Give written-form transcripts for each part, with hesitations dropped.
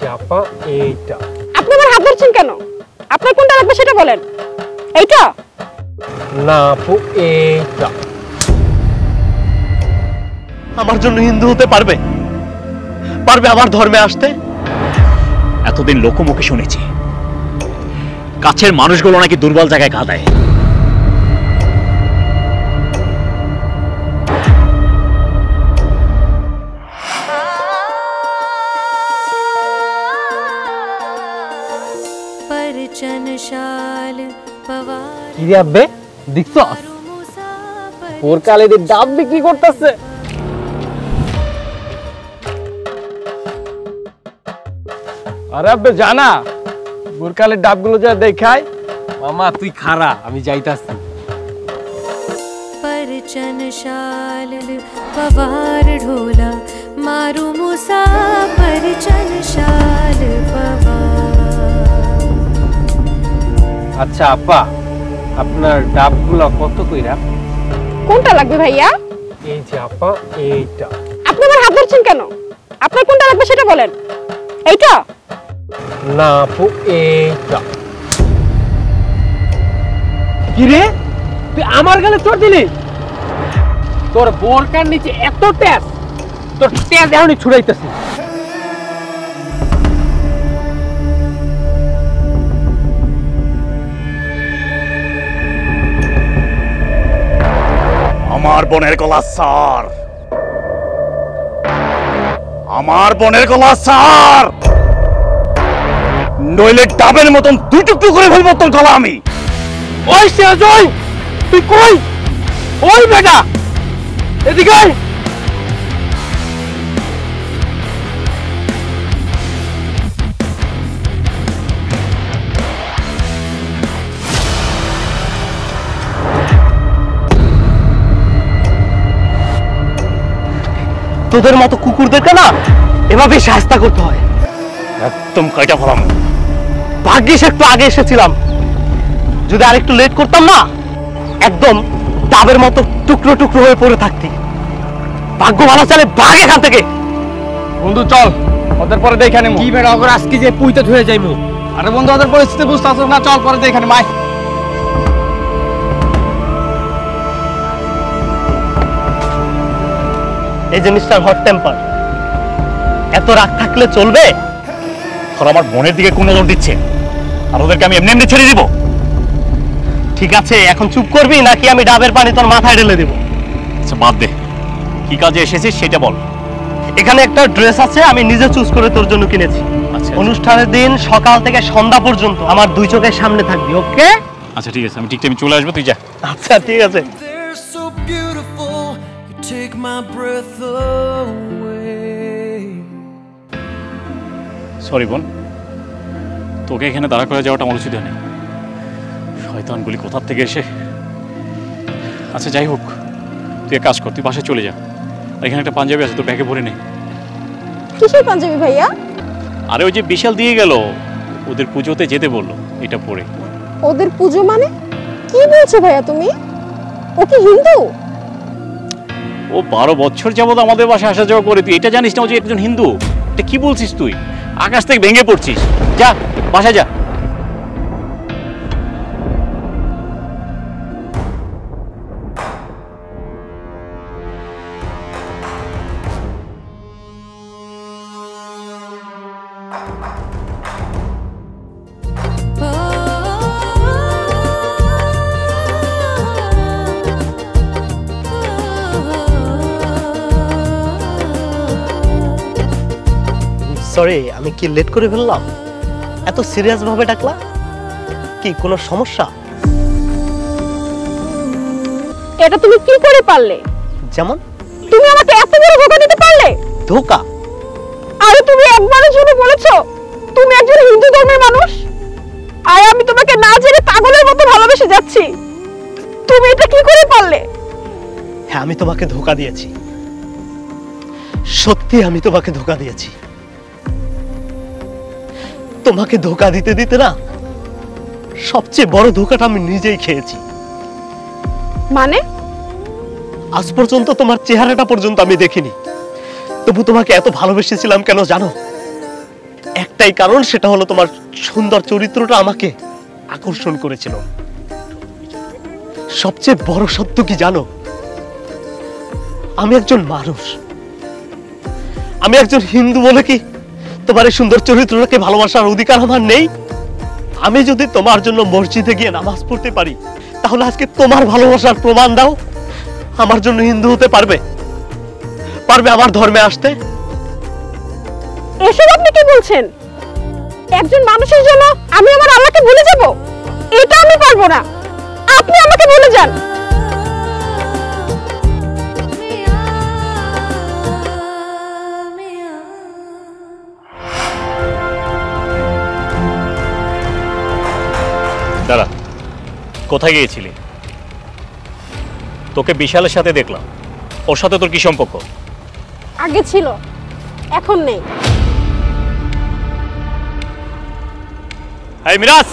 যে আপা এইটা। আপনি আমার হাত ধরছেন কেন? আপনার কোনটা লাগবে সেটা বলেন। এইটা না আপু এইটা। আমার জন্য হিন্দু হতে পারবে? পারবে আমার ধর্মে আসতে? এতদিন লোকমুখে শুনেছি কাছের মানুষগুলো নাকি দুর্বল জায়গায় ঘা দেয়। কি রে আব্বে, দেখছস ওর কালের ডাব বিক্রি করতেছে। আরে আব্বে জানা গোরকালের ডাবগুলো যা দেখায়। মামা তুই খারা, আমি যাইতাছি। परचनशाल पवार ढोला मारू मूसा परचनशाल पवार। আচ্ছা আপা, আপনার ডাবগুলো কত কইরা? কোনটা লাগবে ভাইয়া? এই যে আপা এইটা। আপনি আমার হাত ধরছেন কেন? আপনার কোনটা লাগবে সেটা বলেন। এইটা না আপু এইটা। কি রে, তুই আমার গালে চোট দিলি? তোর বোরকার নিচে এত তেজ, তোর তেজ এখনই ছুড়াইতেছি। আমার বোনের গলা সার, আমার বোনের গলা সার, নইলে ডাবের মতন দুই টুকরো করে ফেলবো তোর গলা আমি। ওই সেজয়, তুই কই? ওই বেটা এদিকে আয়। তোদের মতো কুকুরদেরকে না এভাবে শাস্তি করতে হয়। একদম কয়টা ফলাম। ভাগ্যিস একটু আগে এসেছিলাম, যদি আরেকটু লেট করতাম না একদম ডাবের মতো টুকরো টুকরো হয়ে পড়ে থাকতি। ভাগ্য ভালো চলে, ভাগ এখান থেকে। বন্ধু চল, ওদের পরে দেখে নেব। কি বেটা ওগর আজকে যে পুইতে ধুয়ে যাইমু। আরে বন্ধু ওদের পরিস্থিতি বুঝতাছ না, চল পরে দেখে নেব। আয় এই যে মিস্টার হট টেম্পার, এত রাগ থাকলে চলবে? তোর আমার বোনের দিকে কোন নজর দিচ্ছে, আর ওদেরকে আমি এমনি এমনি ছেড়ে দিব? ঠিক আছে, এখন চুপ করবি নাকি আমি ডাবের পানি তোর মাথায় ঢেলে দেব? আচ্ছা বাদ দে, কি কাজে এসেছিস সেটা বল। এখানে একটা ড্রেস আছে, আমি নিজে চুজ করে তোর জন্য কিনেছি। আচ্ছা, অনুষ্ঠানের দিন সকাল থেকে সন্ধ্যা পর্যন্ত আমার দুই চোখের সামনে থাকবি, ওকে? আচ্ছা ঠিক আছে, আমি ঠিক টাইমে চলে আসবো, তুই যা। আচ্ছা ঠিক আছে। Take my breath away. Sorry বোন, তোকে এখানে দাঁড়া করে যাওয়াটা আমার উচিত হয়নি। শয়তানগুলি কোথার থেকে এসে। আচ্ছা যাই হোক, তুই এক কাজ কর, তুই বাসায় চলে যা। আর এখানে একটা পাঞ্জাবি আছে, তোর ব্যাগে ভরে নে। কিসের পাঞ্জাবি ভাইয়া? আরে ওই যে বিশাল দিয়ে গেল, ওদের পুজোতে যেতে বললো, এটা পরে। ওদের পুজো মানে? কি বলছো ভাইয়া তুমি? ও কি হিন্দু? ও 12 বছর যাবত আমাদের বাসায় আসা যাওয়া করে, তুই এটা জানিস না ও যে একজন হিন্দু? এটা কি বলছিস তুই? আকাশ থেকে ভেঙে পড়ছিস। যা বাসায় যা। সরি, আমি কি লেট করে ফেললাম? এত সিরিয়াস ভাবে ডাকলা? কি কোনো সমস্যা? এটা তুমি কি করে পারলে? যেমন? তুমি আমাকে এত বড় ধোঁকা দিতে পারলে? ধোঁকা? আরে তুমি একবারের জন্য বলেছো তুমি একজন হিন্দু ধর্মের মানুষ, আর আমি তোমাকে না জেনে পাগলের মতো ভালোবেসে যাচ্ছি। তুমি এটা কি করে পারলে? হ্যাঁ, আমি তোমাকে ধোঁকা দিয়েছি, সত্যি আমি তোমাকে ধোঁকা দিয়েছি। তোমাকে ধোঁকা দিতে দিতে না সবচেয়ে বড় ধোঁকাটা আমি নিজেই খেয়েছি। মানে? আজ পর্যন্ত তোমার চেহারাটা পর্যন্ত আমি দেখিনি, তবু তোমাকে এত ভালোবেসেছিলাম কেন জানো? একটাই কারণ, সেটা হলো তোমার সুন্দর চরিত্রটা আমাকে আকর্ষণ করেছিল। সবচেয়ে বড় সত্য কি জানো? আমি একজন মানুষ, আমি একজন হিন্দু বলে কি তোমার এই সুন্দর চরিত্রটাকে ভালোবাসার অধিকার আমার নেই? আমি যদি তোমার জন্য মসজিদে গিয়ে নামাজ পড়তে পারি, তাহলে আজকে তোমার ভালোবাসার প্রমাণ দাও। আমার জন্য হিন্দু হতে পারবে? পারবে আমার ধর্মে আসতে? এসব আপনি কি বলছেন? একজন মানুষের জন্য আমি আমার আল্লাহকে ভুলে যাব? এটা আমি পারবো না। আপনি আমাকে ভুলে যান। দাঁড়া, কোথায় গিয়েছিলি? তোকে বিশালের সাথে দেখলাম, ওর সাথে তোর কি সম্পর্ক? আগে ছিল, এখন নেই। এই মিরাজ,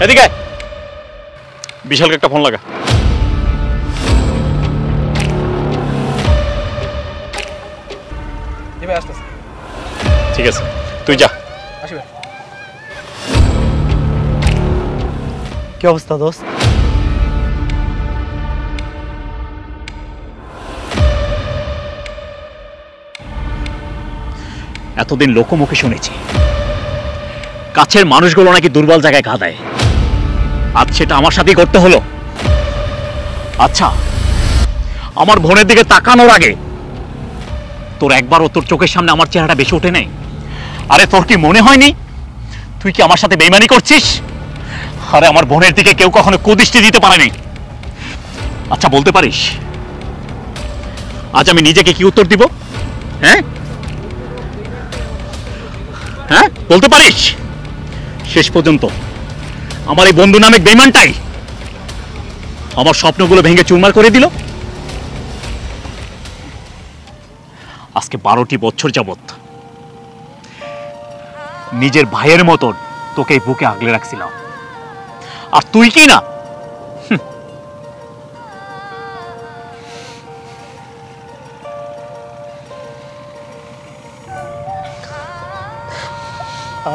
এদিকে। বিশালকে একটা ফোন লাগা। ঠিক আছে, তুই যা। কি অবস্থা দোস্ত? এতদিন লোকমুখে শুনেছি কাছের মানুষগুলো নাকি দুর্বল জায়গায় ঘা দেয়, আজ সেটা আমার সাথেই করতে হলো। আচ্ছা, আমার বোনের দিকে তাকানোর আগে তোর একবারও তোর চোখের সামনে আমার চেহারাটা বেশি ওঠে নাই? আরে তোর কি মনে হয়নি তুই কি আমার সাথে বেইমানি করছিস? আরে আমার বোনের দিকে কেউ কখনো কুদৃষ্টি দিতে পারেনি। আচ্ছা বলতে পারিস আজ আমি নিজেকে কি উত্তর দিব? হ্যাঁ হ্যাঁ বলতে পারিস? শেষ পর্যন্ত আমার এই বন্ধু নামে বেইমানটাই আমার স্বপ্নগুলো ভেঙে চুরমার করে দিল। আজকে 12টি বছর যাবত নিজের ভাইয়ের মতন তোকে বুকে আগলে রাখছিলাম, আর তুই কি না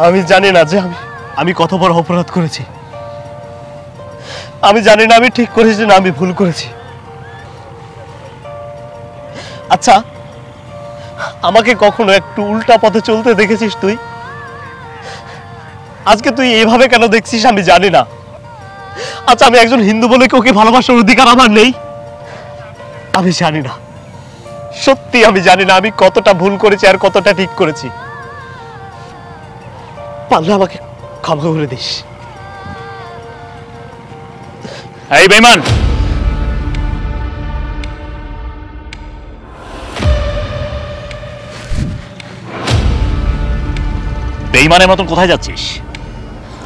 আমি জানি না যে আমি কত বড় অপরাধ করেছি। আমি জানি না আমি ঠিক করেছি না আমি ভুল করেছি। আচ্ছা, আমাকে কখনো একটু উল্টা পথে চলতে দেখেছিস তুই? আজকে তুই এইভাবে কেন দেখছিস আমি জানি না। আচ্ছা, আমি একজন হিন্দু বলে ওকে ভালোবাসার অধিকার আমার নেই? আমি জানি না, সত্যি আমি জানি না আমি কতটা ভুল করেছি আর কতটা ঠিক করেছি। পারলে আমাকে ক্ষমা করে দিস। এই বেঈমান, বেঈমানের মতন কোথায় যাচ্ছিস?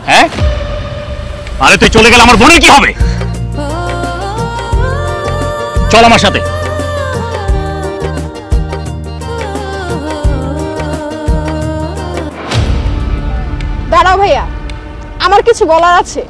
হ্যাঁ, আরে তুই চলে গেলে আমার বোনের কি হবে? চল আমার সাথে। দাঁড়াও ভাইয়া, আমার কিছু বলার আছে।